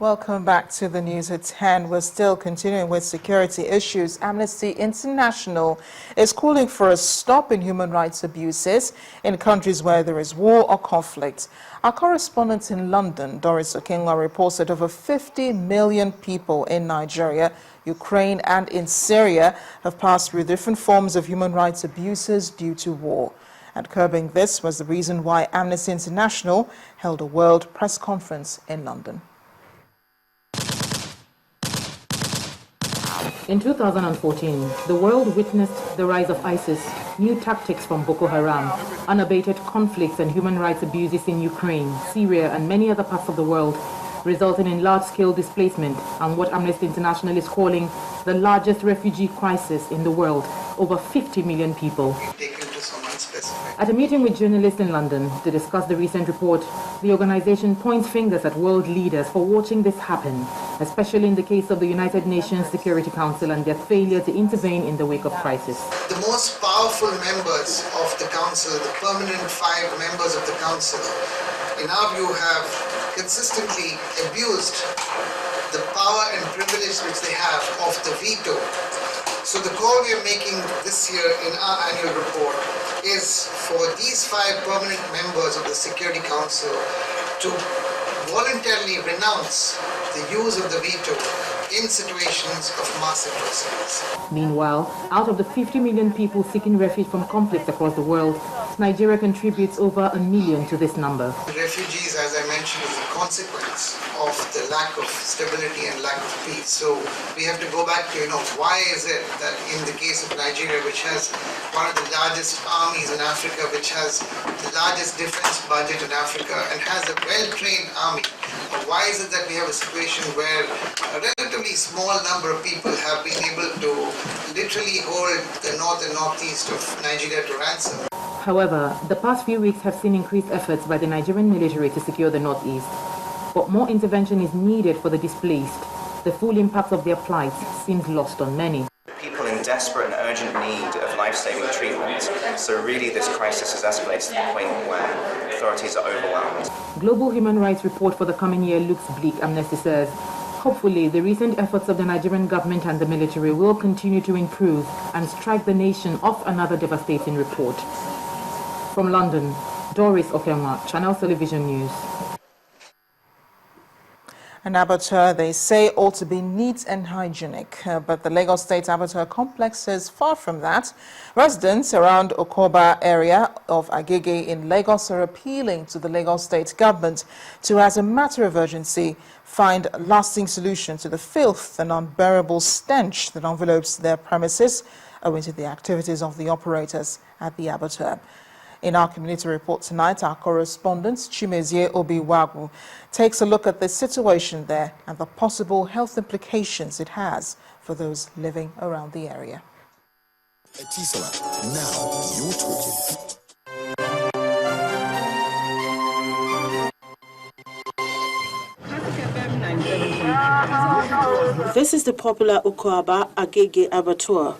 Welcome back to the news at 10. We're still continuing with security issues. Amnesty International is calling for a stop in human rights abuses in countries where there is war or conflict. Our correspondent in London, Doris Okenwa, reports that over 50 million people in Nigeria, Ukraine and in Syria have passed through different forms of human rights abuses due to war. And curbing this was the reason why Amnesty International held a world press conference in London. In 2014, the world witnessed the rise of ISIS, new tactics from Boko Haram, unabated conflicts and human rights abuses in Ukraine, Syria and many other parts of the world, resulting in large-scale displacement and what Amnesty International is calling the largest refugee crisis in the world, over 50 million people. At a meeting with journalists in London to discuss the recent report, the organization points fingers at world leaders for watching this happen, especially in the case of the United Nations Security Council and their failure to intervene in the wake of crisis. The most powerful members of the Council, the permanent 5 members of the Council, in our view have consistently abused the power and privilege which they have of the veto. So the call we are making this year in our annual report is for these 5 permanent members of the Security Council to voluntarily renounce the use of the veto in situations of mass atrocities. Meanwhile, out of the 50 million people seeking refuge from conflicts across the world, Nigeria contributes over 1 million to this number. Refugees, as I mentioned, is a consequence of the lack of stability and lack of peace. So we have to go back to, why is it that in the case of Nigeria, which has one of the largest armies in Africa, which has the largest defense budget in Africa and has a well-trained army, why is it that we have a situation where a relatively small number of people have been able to literally hold the north and northeast of Nigeria to ransom? However, the past few weeks have seen increased efforts by the Nigerian military to secure the northeast. But more intervention is needed for the displaced. The full impact of their plight seems lost on many. People in desperate and urgent need of life-saving treatment. So really this crisis has escalated to the point where authorities are overwhelmed. Global human rights report for the coming year looks bleak, Amnesty says. Hopefully, the recent efforts of the Nigerian government and the military will continue to improve and strike the nation off another devastating report. From London, Doris Okenwa, Channel Television News. An Abator, they say, ought to be neat and hygienic, but the Lagos State Abator complex says far from that. Residents around Oko-Oba area of Agege in Lagos are appealing to the Lagos State government to, as a matter of urgency, find a lasting solution to the filth and unbearable stench that envelopes their premises owing to the activities of the operators at the Abator. In our community report tonight, our correspondent, Chimezie Obiwagu, takes a look at the situation there and the possible health implications it has for those living around the area. Now you're talking. This is the popular Oko-Oba Agege Abator.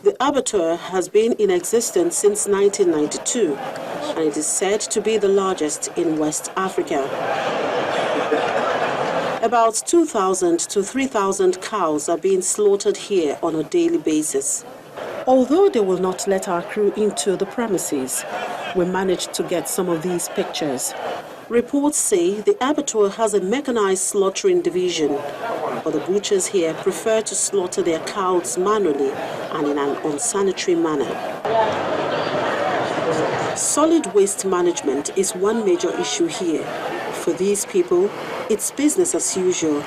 The Abator has been in existence since 1992, and it is said to be the largest in West Africa. About 2,000 to 3,000 cows are being slaughtered here on a daily basis. Although they will not let our crew into the premises, we managed to get some of these pictures. Reports say the Abator has a mechanized slaughtering division, but the butchers here prefer to slaughter their cows manually and in an unsanitary manner. Solid waste management is one major issue here. For these people, it's business as usual,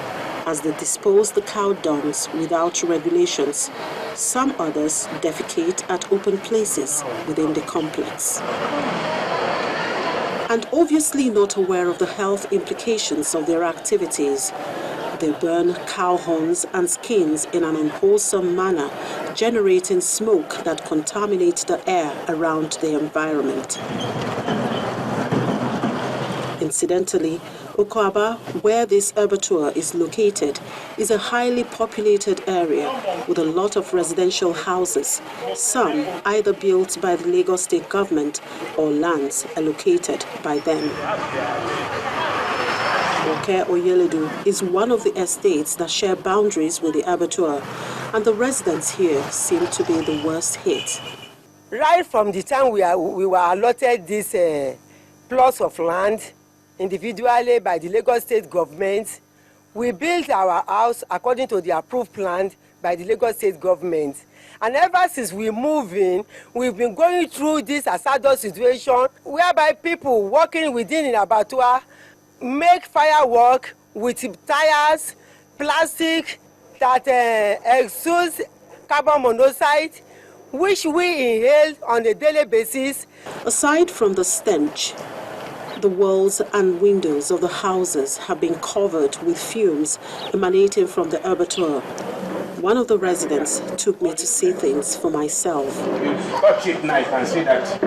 as they dispose the cow dungs without regulations. Some others defecate at open places within the complex. And obviously not aware of the health implications of their activities, they burn cow horns and skins in an unwholesome manner, generating smoke that contaminates the air around the environment. Incidentally, Oko-Oba, where this abattoir is located, is a highly populated area with a lot of residential houses, some either built by the Lagos State government or lands allocated by them. Oko-Oba is one of the estates that share boundaries with the Abator, and the residents here seem to be the worst hit. Right from the time we were allotted this plots of land individually by the Lagos State government, we built our house according to the approved plan by the Lagos State government. And ever since we moved in, we've been going through this hazardous situation whereby people working within an abattoir make firework with tires, plastic that exudes carbon monoxide, which we inhale on a daily basis. Aside from the stench, the walls and windows of the houses have been covered with fumes emanating from the Abator. One of the residents took me to see things for myself. You touch it now, you can see that.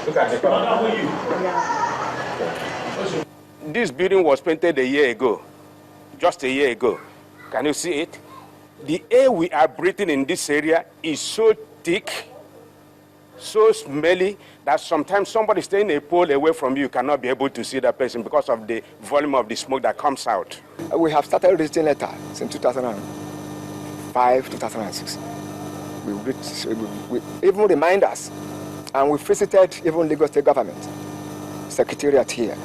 Look at the color. This building was painted a year ago, just a year ago. Can you see it? The air we are breathing in this area is so thick, so smelly, that sometimes somebody staying a pole away from you cannot be able to see that person because of the volume of the smoke that comes out. We have started writing letters since 2005, 2006. We even remind us, and we visited even Lagos State Government Secretariat here.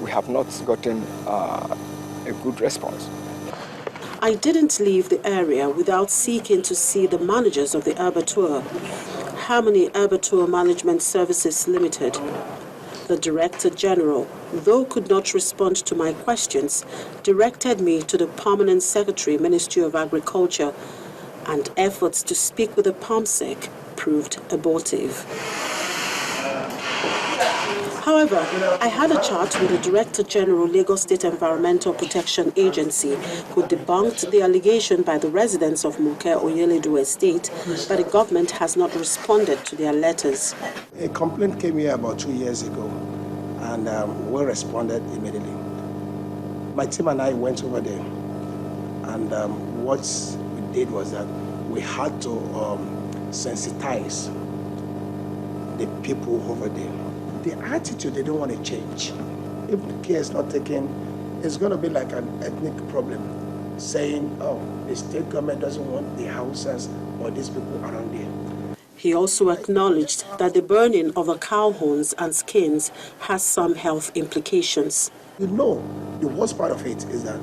We have not gotten a good response. I didn't leave the area without seeking to see the managers of the Abator. Harmony Abator Management Services Limited. The Director General, though could not respond to my questions, directed me to the Permanent Secretary, Ministry of Agriculture, and efforts to speak with the POMSEC proved abortive. However, I had a chat with the Director General, Lagos State Environmental Protection Agency, who debunked the allegation by the residents of Oko-Oba estate that the government has not responded to their letters. A complaint came here about 2 years ago, and we responded immediately. My team and I went over there, and what we did was that we had to sensitize the people over there. The attitude, they don't want to change. If the care is not taken, it's going to be like an ethnic problem, saying, oh, the state government doesn't want the houses or these people around there. He also acknowledged that the burning of the cow horns and skins has some health implications. You know, the worst part of it is that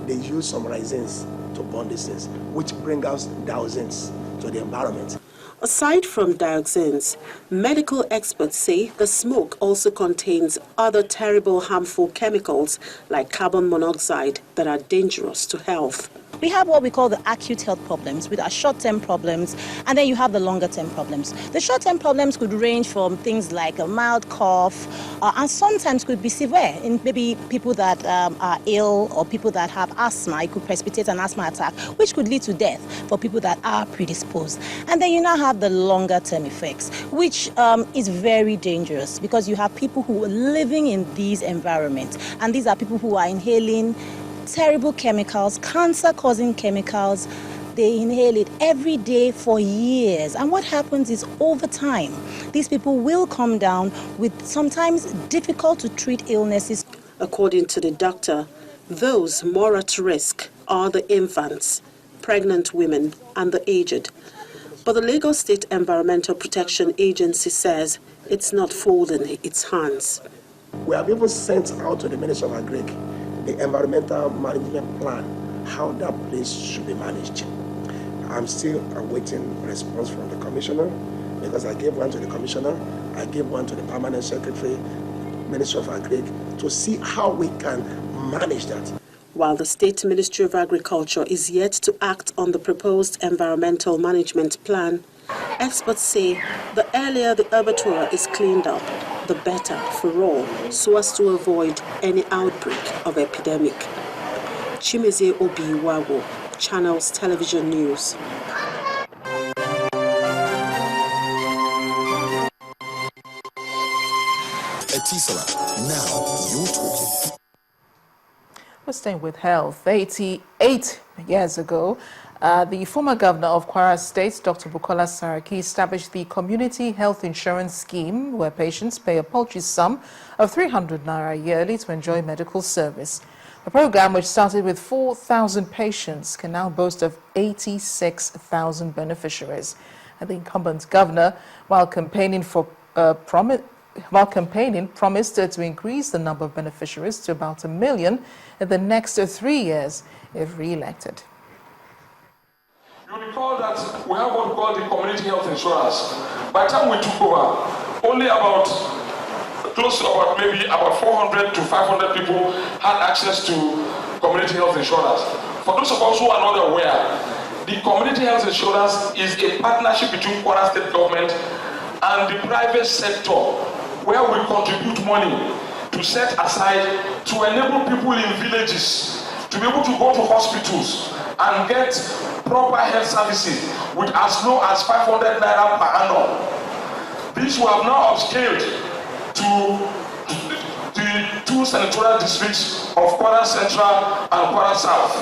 they use some resins to burn these things, which bring out dioxins to the environment. Aside from dioxins, medical experts say the smoke also contains other terrible harmful chemicals like carbon monoxide that are dangerous to health. We have what we call the acute health problems, with our short-term problems, and then you have the longer-term problems. The short-term problems could range from things like a mild cough, and sometimes could be severe in maybe people that are ill or people that have asthma. It could precipitate an asthma attack, which could lead to death for people that are predisposed. And then you now have the longer-term effects, which is very dangerous because you have people who are living in these environments, and these are people who are inhaling terrible chemicals, cancer-causing chemicals. They inhale it every day for years. And what happens is, over time, these people will come down with sometimes difficult to treat illnesses. According to the doctor, those more at risk are the infants, pregnant women, and the aged. But the Lagos State Environmental Protection Agency says it's not folding its hands. We have even sent out to the Ministry of Agric the environmental management plan, how that place should be managed. I'm still awaiting response from the commissioner, because I gave one to the commissioner, I gave one to the permanent secretary, Ministry of Agric, to see how we can manage that. While the State Ministry of Agriculture is yet to act on the proposed environmental management plan, experts say the earlier the abattoir is cleaned up, the better for all, so as to avoid any outbreak of epidemic. Chimezie Obi-Wago, Channels Television News. Etisala, now you're talking. We're staying with health. 88 years ago, The former governor of Kwara State, Dr. Bukola Saraki, established the Community Health Insurance Scheme, where patients pay a paltry sum of 300 naira yearly to enjoy medical service. The program, which started with 4,000 patients, can now boast of 86,000 beneficiaries. And the incumbent governor, while campaigning, promised to increase the number of beneficiaries to about 1 million in the next 3 years if re-elected. You recall that we have what we call the community health insurance. By the time we took over, only close to maybe 400 to 500 people had access to community health insurance. For those of us who are not aware, the community health insurance is a partnership between Kwara State government and the private sector, where we contribute money to set aside to enable people in villages to be able to go to hospitals and get proper health services with as low as 500 naira per annum. This we have now upscaled to the 2 senatorial districts of Kwara Central and Kwara South.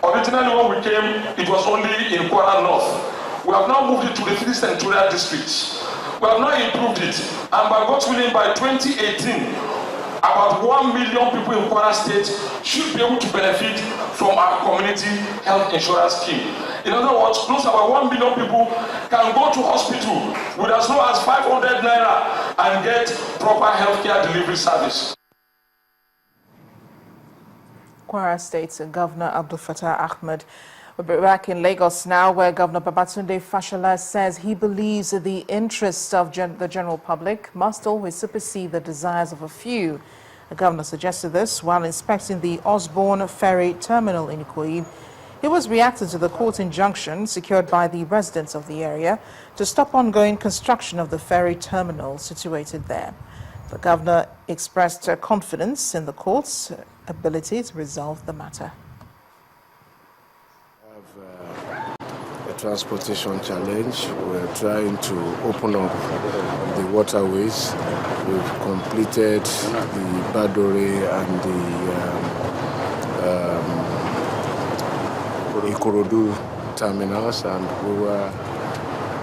Originally when we came, it was only in Kwara North. We have now moved it to the 3 senatorial districts. We have now improved it, and by God's willing, by 2018, about 1 million people in Kwara State should be able to benefit from our community health insurance scheme. In other words, close to about 1 million people can go to hospital with as low as 500 naira and get proper healthcare delivery service. Kwara State Governor Abdul Fattah Ahmed. We're back in Lagos now, where Governor Babatunde Fashola says he believes that the interests of the general public must always supersede the desires of a few. The governor suggested this while inspecting the Osborne Ferry terminal in Ikoyi. He was reacting to the court injunction secured by the residents of the area to stop ongoing construction of the ferry terminal situated there. The governor expressed confidence in the court's ability to resolve the matter. A transportation challenge. We're trying to open up the waterways. We've completed the Badore and the Ikorodu terminals, and we were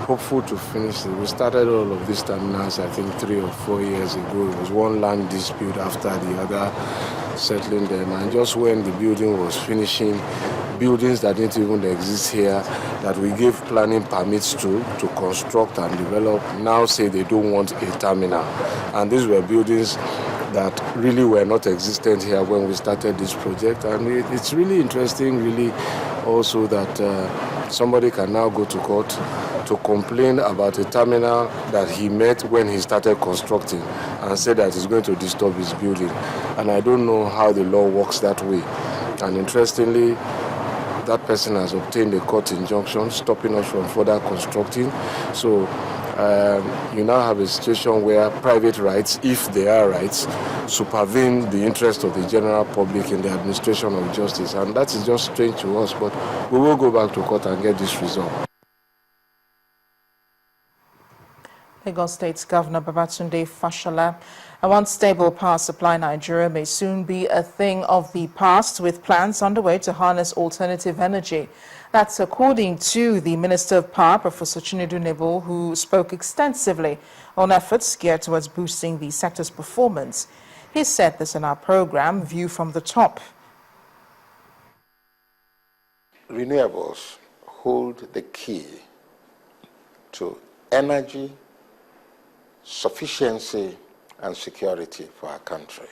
hopeful to finish it. We started all of these terminals, I think, 3 or 4 years ago. It was one land dispute after the other, settling them. And just when the building was finishing, buildings that didn't even exist here, that we gave planning permits to construct and develop, now say they don't want a terminal. And these were buildings that really were not existent here when we started this project. And it's really interesting, really, also that somebody can now go to court to complain about a terminal that he met when he started constructing and said that it's going to disturb his building. And I don't know how the law works that way. And interestingly, that person has obtained a court injunction stopping us from further constructing. So you now have a situation where private rights, if they are rights, supervene the interest of the general public in the administration of justice. And that is just strange to us, but we will go back to court and get this resolved. Lagos State's Governor Babatunde Fashola. A unstable power supply in Nigeria may soon be a thing of the past, with plans underway to harness alternative energy. That's according to the Minister of Power, Professor Nebo, who spoke extensively on efforts geared towards boosting the sector's performance. He said this in our program, View from the Top. Renewables hold the key to energy, sufficiency, and security for our country.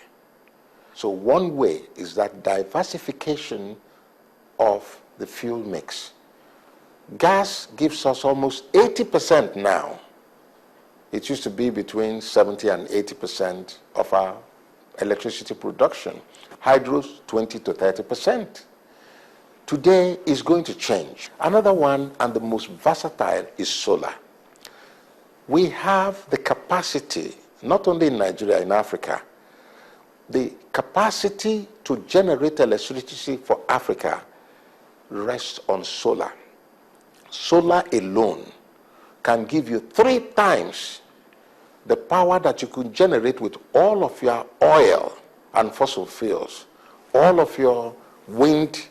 So one way is that diversification of the fuel mix. Gas gives us almost 80% now. It used to be between 70 and 80% of our electricity production. Hydro's 20 to 30%. Today is going to change. Another one, and the most versatile, is solar. We have the capacity, not only in Nigeria, in Africa, the capacity to generate electricity for Africa rests on solar. Solar alone can give you 3 times the power that you could generate with all of your oil and fossil fuels, all of your wind,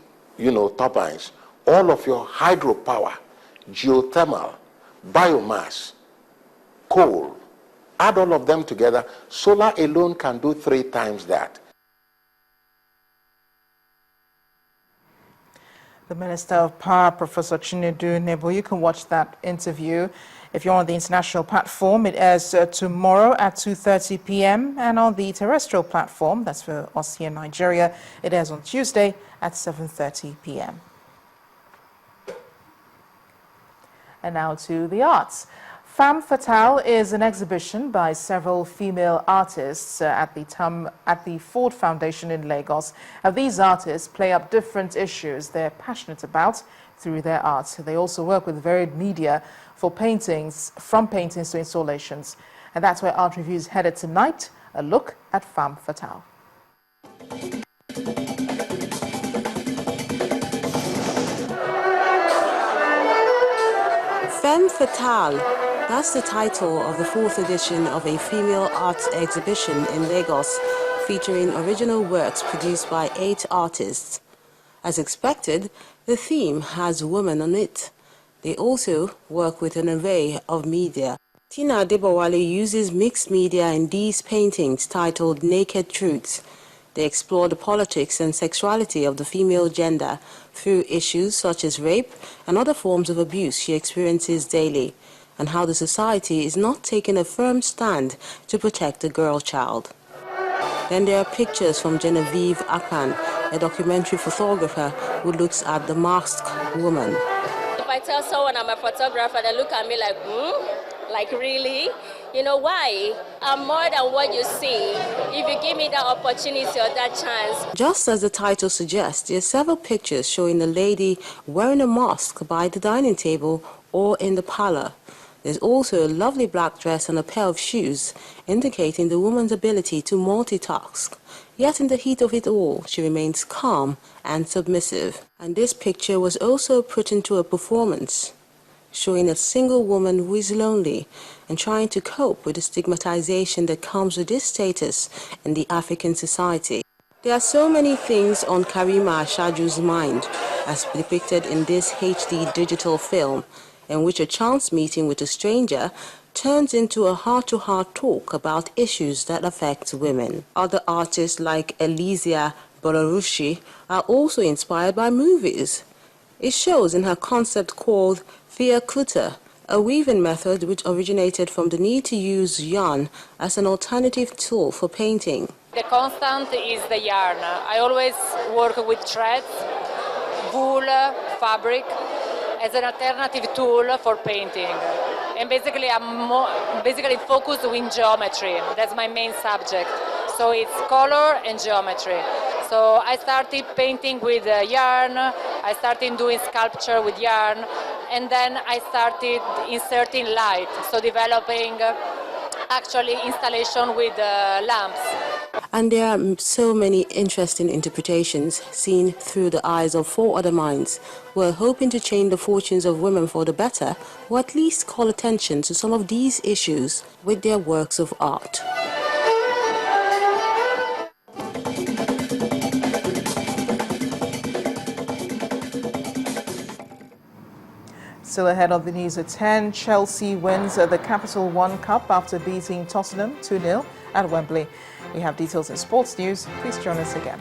turbines, all of your hydropower, geothermal, biomass, coal, add all of them together, solar alone can do 3 times that. The Minister of Power, Professor Chinedu Nebo. You can watch that interview if you're on the international platform. It airs tomorrow at 2:30 p.m. and on the terrestrial platform, that's for us here in Nigeria, it airs on Tuesday at 7:30 p.m. And now to the arts. Femme Fatale is an exhibition by several female artists at the Ford Foundation in Lagos. These artists play up different issues they're passionate about through their art. They also work with varied media for paintings, from paintings to installations. And that's where Art Review is headed tonight, a look at Femme Fatale. Femme Fatale, that's the title of the 4th edition of a female arts exhibition in Lagos, featuring original works produced by 8 artists. As expected, the theme has women on it. They also work with an array of media. Tina Adebowale uses mixed media in these paintings titled Naked Truths. They explore the politics and sexuality of the female gender through issues such as rape and other forms of abuse she experiences daily, and how the society is not taking a firm stand to protect the girl child. Then there are pictures from Genevieve Akpan, a documentary photographer who looks at the masked woman. If I tell someone I'm a photographer, they look at me like, like really? You know why? I'm more than what you see. If you give me that opportunity or that chance. Just as the title suggests, there are several pictures showing a lady wearing a mask by the dining table or in the parlor. There's also a lovely black dress and a pair of shoes, indicating the woman's ability to multitask. Yet in the heat of it all, she remains calm and submissive. And this picture was also put into a performance, showing a single woman who is lonely and trying to cope with the stigmatization that comes with this status in the African society. There are so many things on Karima Ashaju's mind, as depicted in this HD digital film, in which a chance meeting with a stranger turns into a heart-to-heart talk about issues that affect women. Other artists like Elysia Bolarushi are also inspired by movies. It shows in her concept called Fia Kuta, a weaving method which originated from the need to use yarn as an alternative tool for painting. The constant is the yarn. I always work with threads, wool, fabric, as an alternative tool for painting. And basically I'm focused in geometry. That's my main subject. So it's color and geometry. So I started painting with yarn, I started doing sculpture with yarn, and then I started inserting light, so developing actually installation with lamps. And there are so many interesting interpretations seen through the eyes of 4 other minds who are hoping to change the fortunes of women for the better, or at least call attention to some of these issues with their works of art. Still ahead of the news at 10, Chelsea wins the Capital One Cup after beating Tottenham 2-0 at Wembley. We have details in sports news. Please join us again.